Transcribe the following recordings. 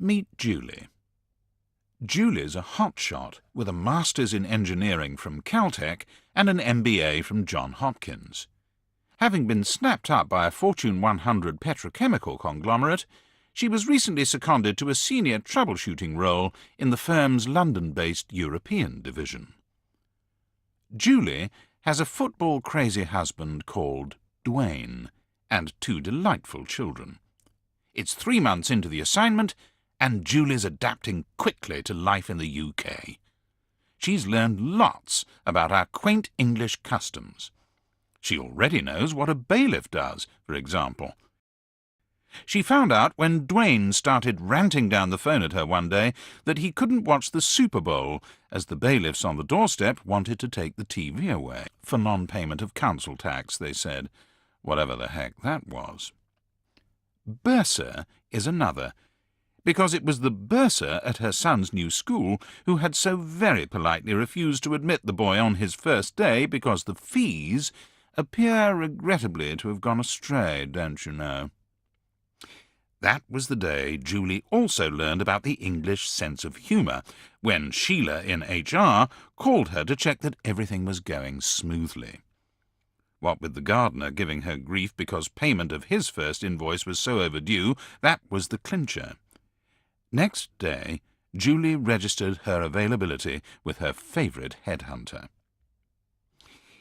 Meet Julie. Julie's a hotshot with a master's in engineering from Caltech and an MBA from Johns Hopkins. Having been snapped up by a Fortune 100 petrochemical conglomerate, she was recently seconded to a senior troubleshooting role in the firm's London-based European division. Julie has a football-crazy husband called Dwayne and 2 delightful children. It's 3 months into the assignment, and Julie's adapting quickly to life in the UK. She's learned lots about our quaint English customs. She already knows what a bailiff does, for example. She found out when Dwayne started ranting down the phone at her one day that he couldn't watch the Super Bowl as the bailiffs on the doorstep wanted to take the TV away for non-payment of council tax, they said, whatever the heck that was. Bursar is another, because it was the bursar at her son's new school who had so very politely refused to admit the boy on his first day because the fees appear regrettably to have gone astray, don't you know. That was the day Julie also learned about the English sense of humour, when Sheila in HR called her to check that everything was going smoothly. What with the gardener giving her grief because payment of his first invoice was so overdue, that was the clincher. Next day, Julie registered her availability with her favourite headhunter.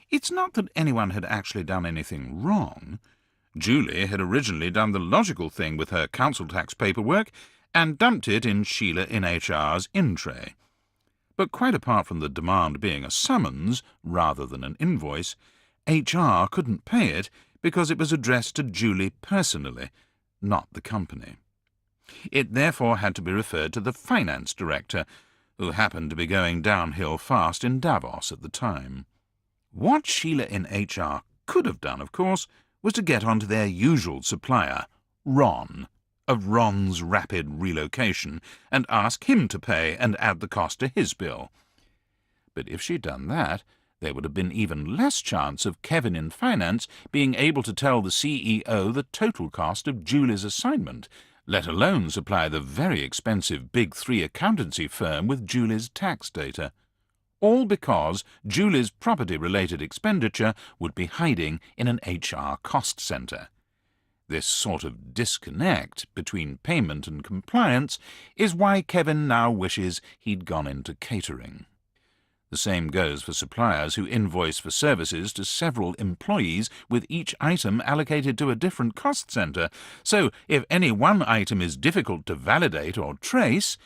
It's not that anyone had actually done anything wrong. Julie had originally done the logical thing with her council tax paperwork and dumped it in Sheila in HR's in-tray. But quite apart from the demand being a summons rather than an invoice, HR couldn't pay it because it was addressed to Julie personally, not the company. It therefore had to be referred to the finance director, who happened to be going downhill fast in Davos at the time. What Sheila in HR could have done, of course, was to get onto their usual supplier, Ron, of Ron's Rapid Relocation, and ask him to pay and add the cost to his bill. But if she'd done that, there would have been even less chance of Kevin in finance being able to tell the CEO the total cost of Julie's assignment, let alone supply the very expensive Big 3 accountancy firm with Julie's tax data. All because Julie's property-related expenditure would be hiding in an HR cost centre. This sort of disconnect between payment and compliance is why Kevin now wishes he'd gone into catering. The same goes for suppliers who invoice for services to several employees with each item allocated to a different cost centre, so if any one item is difficult to validate or trace,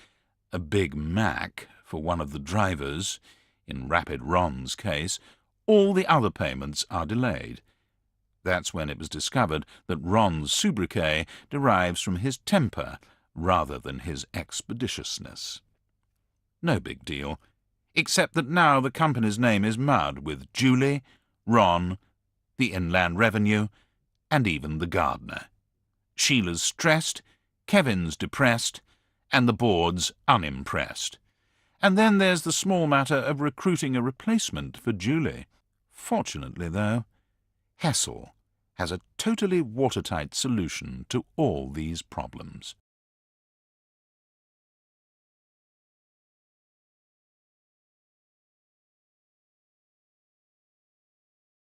a Big Mac for one of the drivers, in Rapid Ron's case, all the other payments are delayed. That's when it was discovered that Ron's sobriquet derives from his temper rather than his expeditiousness. No big deal, except that now the company's name is mud with Julie, Ron, the Inland Revenue, and even the gardener. Sheila's stressed, Kevin's depressed, and the board's unimpressed. And then there's the small matter of recruiting a replacement for Julie. Fortunately, though, Hessel has a totally watertight solution to all these problems.